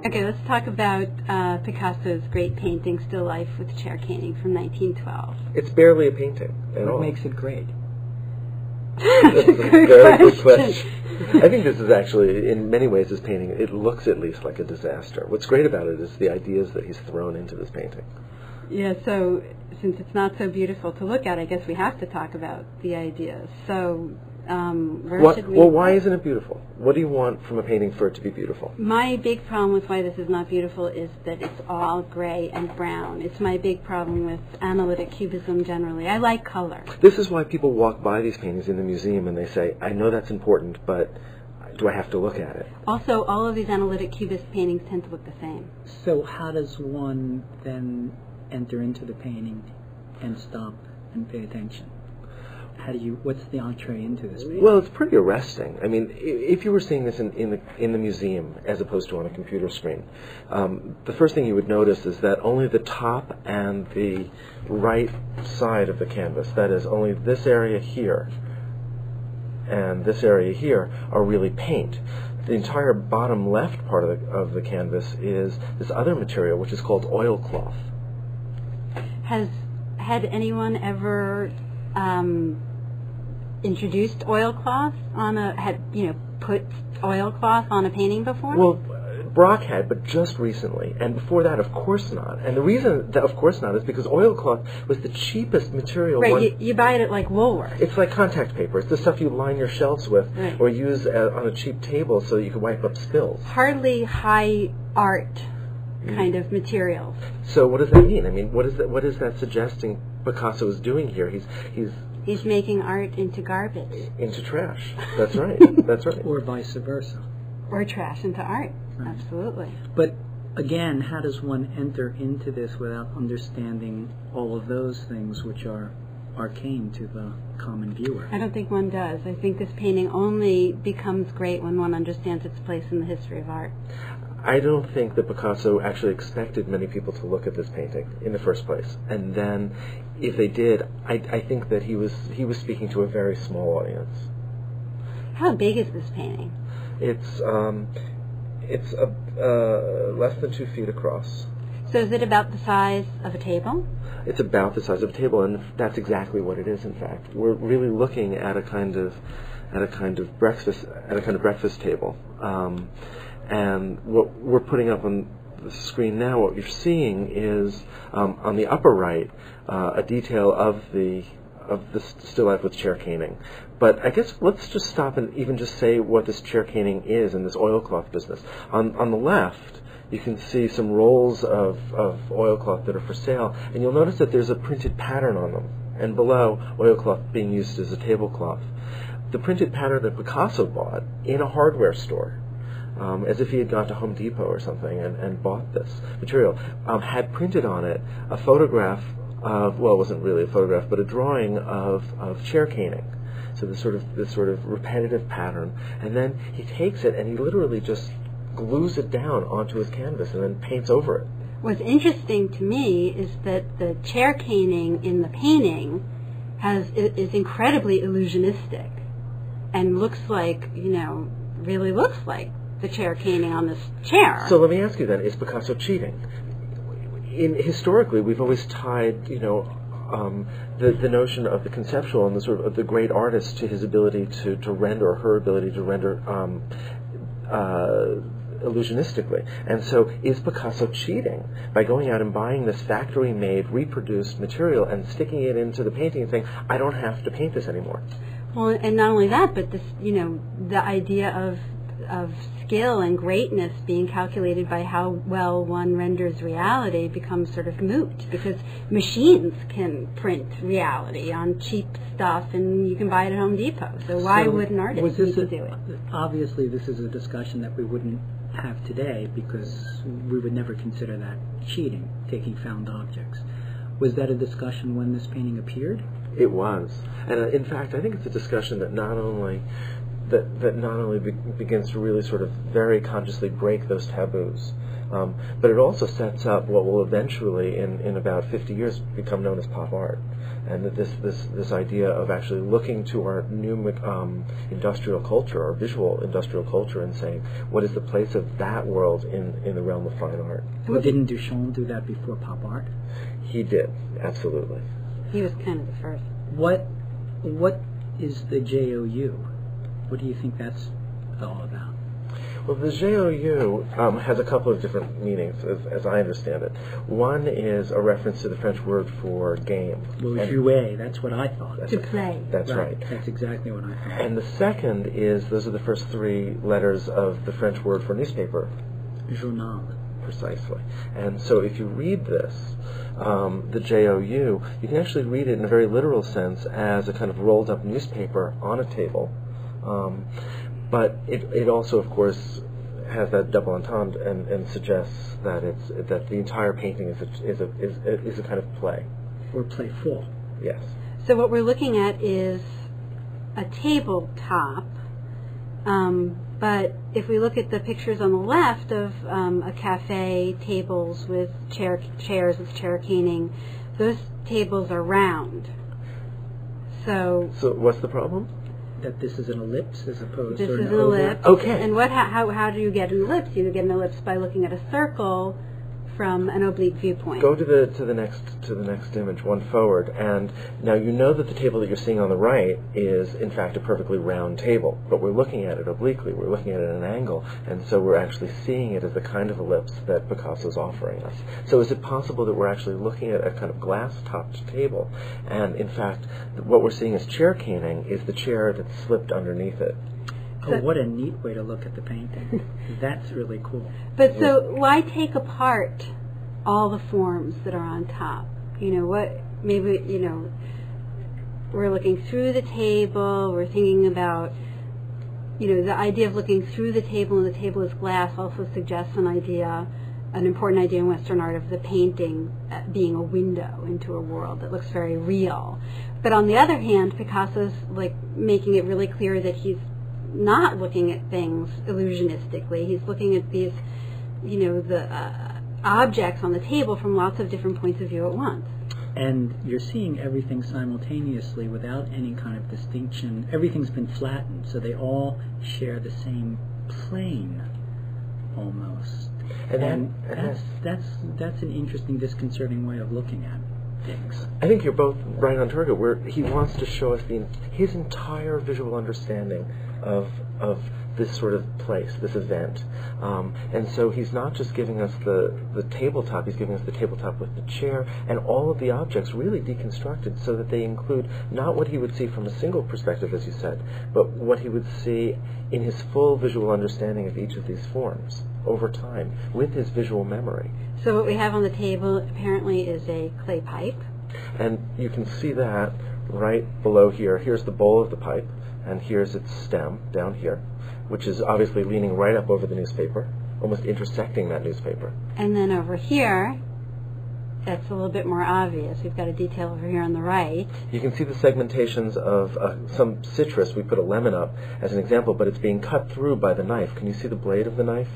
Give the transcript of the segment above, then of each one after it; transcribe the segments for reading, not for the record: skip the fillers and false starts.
Okay, let's talk about Picasso's great painting, Still Life with Chair Caning from 1912. It's barely a painting at all. What makes it great? That's a very good question. I think this is actually, in many ways, this painting, it looks at least like a disaster. What's great about it is the ideas that he's thrown into this painting. Yeah, so since it's not so beautiful to look at, I guess we have to talk about the ideas. So, where should we... Well, why isn't it beautiful? What do you want from a painting for it to be beautiful? My big problem with why this is not beautiful is that it's all gray and brown. It's my big problem with analytic cubism generally. I like color. This is why people walk by these paintings in the museum and they say, I know that's important, but do I have to look at it? Also, all of these analytic cubist paintings tend to look the same. So how does one then enter into the painting and stop and pay attention? What's the entree into this painting? Well, it's pretty arresting. I mean, if you were seeing this in the museum as opposed to on a computer screen, the first thing you would notice is that only the top and the right side of the canvas, that is, only this area here and this area here, are really paint. The entire bottom left part of the canvas is this other material, which is called oilcloth. Had anyone ever introduced oilcloth put oilcloth on a painting before? Well, Brock had, but just recently, and before that, of course not. And the reason that of course not is because oilcloth was the cheapest material. Right, you buy it at like Woolworths. It's like contact paper. It's the stuff you line your shelves with, right, or use on a cheap table so you can wipe up spills. Hardly high art kind of materials. So what does that mean? I mean, what is that suggesting Picasso is doing here? He's making art into garbage. Into trash. That's right. That's right. Or vice versa. Or trash into art. Right. Absolutely. But again, how does one enter into this without understanding all of those things which are arcane to the common viewer? I don't think one does. I think this painting only becomes great when one understands its place in the history of art. I don't think that Picasso actually expected many people to look at this painting in the first place. And then, if they did, I think that he was speaking to a very small audience. How big is this painting? It's less than 2 feet across. So is it about the size of a table? It's about the size of a table, and that's exactly what it is. In fact, we're really looking at a kind of breakfast table. And what we're putting up on the screen now, what you're seeing is on the upper right a detail of the Still Life with Chair Caning. But I guess let's just stop and even just say what this chair caning is in this oilcloth business. On the left, you can see some rolls of oilcloth that are for sale, and you'll notice that there's a printed pattern on them, and below, oilcloth being used as a tablecloth. The printed pattern that Picasso bought in a hardware store, as if he had gone to Home Depot or something and bought this material, had printed on it a photograph of, well, it wasn't really a photograph, but a drawing of chair caning. So this sort of repetitive pattern, and then he takes it and he literally just glues it down onto his canvas and then paints over it. What's interesting to me is that the chair caning in the painting is incredibly illusionistic and looks like, really looks like the chair caning on this chair. So let me ask you then, is Picasso cheating? Historically, we've always tied, the notion of the conceptual and the sort of the great artist to his ability to render, or her ability to render illusionistically. And so is Picasso cheating by going out and buying this factory-made, reproduced material and sticking it into the painting and saying, I don't have to paint this anymore? Well, and not only that, but this, the idea of skill and greatness being calculated by how well one renders reality becomes sort of moot, because machines can print reality on cheap stuff and you can buy it at Home Depot. So why would an artist need to do it? Obviously this is a discussion that we wouldn't have today because we would never consider that cheating, taking found objects. Was that a discussion when this painting appeared? It was. And in fact, I think it's a discussion that not only that not only begins to really sort of very consciously break those taboos, but it also sets up what will eventually, in about 50 years, become known as pop art. And that this idea of actually looking to our new industrial culture, or visual industrial culture, and saying, what is the place of that world in the realm of fine art? Well, didn't Duchamp do that before pop art? He did, absolutely. He was kind of the first. What is the JOU? What do you think that's all about? Well, the JOU has a couple of different meanings, as I understand it. One is a reference to the French word for game. Well, jouer, that's what I thought. To play. That's right. That's exactly what I thought. And the second is, those are the first three letters of the French word for newspaper. Journal. Precisely. And so if you read this, the JOU, you can actually read it in a very literal sense as a kind of rolled up newspaper on a table. But it also, of course, has that double entendre and suggests that that the entire painting is a kind of play. Or playful. Yes. So what we're looking at is a tabletop, but if we look at the pictures on the left of a cafe, tables with chairs with chair caning, those tables are round. So what's the problem? That this is an ellipse as opposed to this an is an oval. ellipse. Okay. And how do you get an ellipse? You get an ellipse by looking at a circle from an oblique viewpoint. Go to the next image, one forward, and now you know that the table that you're seeing on the right is in fact a perfectly round table, but we're looking at it obliquely, we're looking at it at an angle, and so we're actually seeing it as the kind of ellipse that Picasso's offering us. So is it possible that we're actually looking at a kind of glass-topped table, and in fact what we're seeing as chair caning is the chair that's slipped underneath it? Oh, what a neat way to look at the painting. That's really cool. But so why take apart all the forms that are on top? We're looking through the table, we're thinking about, the idea of looking through the table, and the table is glass also suggests an important idea in Western art of the painting being a window into a world that looks very real. But on the other hand, Picasso's making it really clear that he's not looking at things illusionistically. He's looking at these, the objects on the table from lots of different points of view at once. And you're seeing everything simultaneously without any kind of distinction. Everything's been flattened, so they all share the same plane, almost. And that's an interesting, disconcerting way of looking at things. I think you're both right on target, where he wants to show us his entire visual understanding of this sort of place, this event. And so he's not just giving us the tabletop, he's giving us the tabletop with the chair and all of the objects really deconstructed so that they include not what he would see from a single perspective, as you said, but what he would see in his full visual understanding of each of these forms over time with his visual memory. So what we have on the table apparently is a clay pipe. And you can see that right below here. Here's the bowl of the pipe, and here's its stem down here, which is obviously leaning right up over the newspaper, almost intersecting that newspaper. And then over here, that's a little bit more obvious. We've got a detail over here on the right. You can see the segmentations of some citrus. We put a lemon up as an example, but it's being cut through by the knife. Can you see the blade of the knife?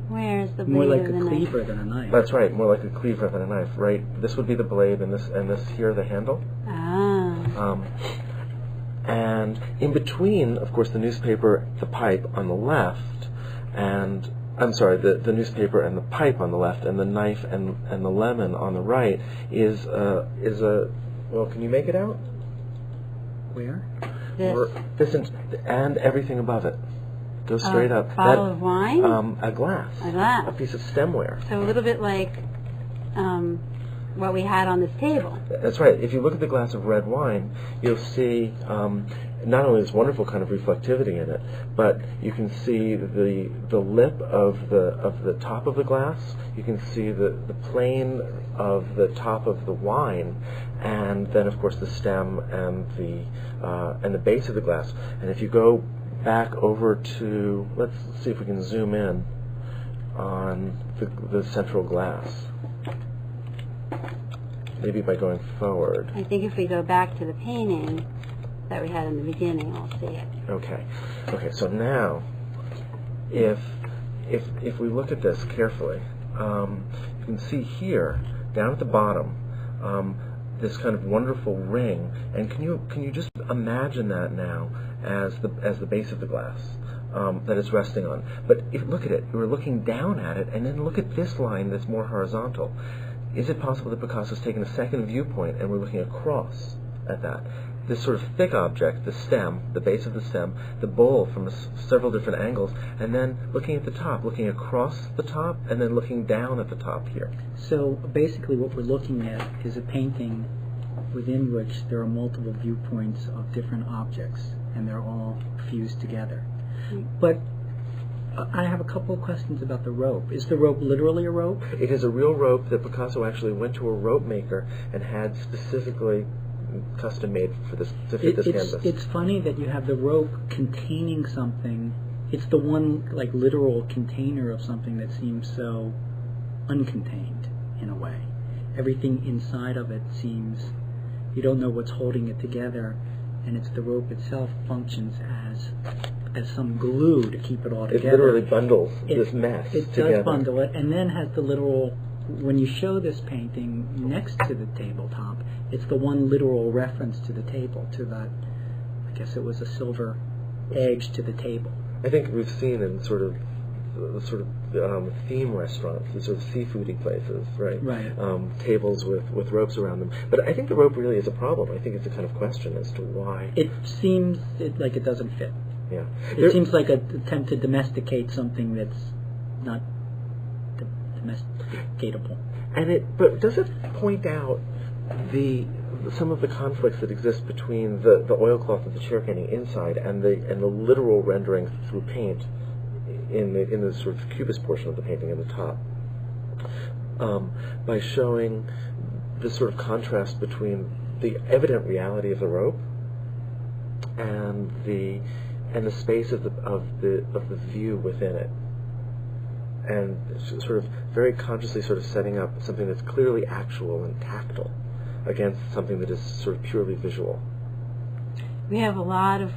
Where's the blade more like of the a cleaver knife? than a knife. That's right, more like a cleaver than a knife, right? This would be the blade, and this here the handle. Ah. And in between, of course, the newspaper, the pipe on the left, and the newspaper and the pipe on the left, and the knife and the lemon on the right is a well, can you make it out? Where? This. And everything above it. Go straight up. Bottle of wine? A glass. A glass. A piece of stemware. So a little bit like what we had on this table. That's right. If you look at the glass of red wine, you'll see not only this wonderful kind of reflectivity in it, but you can see the lip of the top of the glass. You can see the plane of the top of the wine, and then of course the stem and the base of the glass. And if you go back over to, let's see if we can zoom in on the central glass. Maybe by going forward. I think if we go back to the painting, that we had in the beginning, I'll see it. Okay. Okay. So now, if we look at this carefully, you can see here down at the bottom this kind of wonderful ring. And can you just imagine that now as the base of the glass that it's resting on? But if look at it, we're looking down at it, and then look at this line that's more horizontal. Is it possible that Picasso's taken a second viewpoint and we're looking across at that? This sort of thick object, the stem, the base of the stem, the bowl from several different angles, and then looking at the top, looking across the top, and then looking down at the top here. So basically what we're looking at is a painting within which there are multiple viewpoints of different objects, and they're all fused together. But I have a couple of questions about the rope. Is the rope literally a rope? It is a real rope that Picasso actually went to a rope maker and had specifically custom made for this to fit this canvas. It's funny that you have the rope containing something. It's the one like literal container of something that seems so uncontained in a way. Everything inside of it seems, you don't know what's holding it together, and it's the rope itself functions as some glue to keep it all together. It literally bundles this mess together. It does bundle it, and then has the literal, when you show this painting next to the tabletop, it's the one literal reference to the table, to that, I guess it was a silver edge to the table. I think we've seen in sort of theme restaurants, the sort of seafoody places, right? Right. Tables with ropes around them. But I think the rope really is a problem. I think it's a kind of question as to why. It seems like it doesn't fit. Yeah. It seems like an attempt to domesticate something that's not domesticatable. But does it point out some of the conflicts that exist between the oilcloth of the chair painting inside and the literal rendering through paint in the sort of cubist portion of the painting in the top, by showing the sort of contrast between the evident reality of the rope and the space of the view within it, and sort of very consciously sort of setting up something that's clearly actual and tactile against something that is sort of purely visual. We have a lot of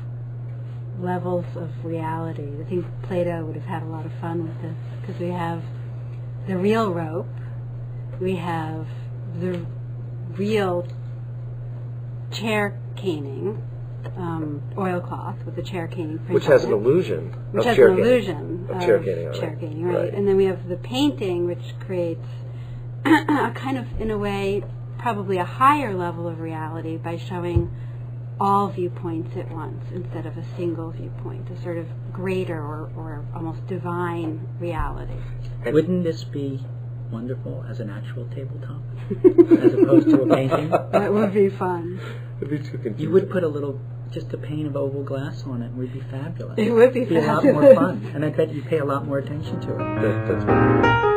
levels of reality. I think Plato would have had a lot of fun with this, because we have the real rope, we have the real chair caning, oilcloth with the chair caning print, which has an illusion of chair caning, right? And then we have the painting, which creates a kind of, in a way, probably a higher level of reality by showing all viewpoints at once instead of a single viewpoint, a sort of greater or almost divine reality. Wouldn't this be wonderful as an actual tabletop as opposed to a painting? That would be fun. It would be too confusing. You would put just a pane of oval glass on it, and it would be fabulous. It would be a lot more fun, and I bet you'd pay a lot more attention to it. That's wonderful.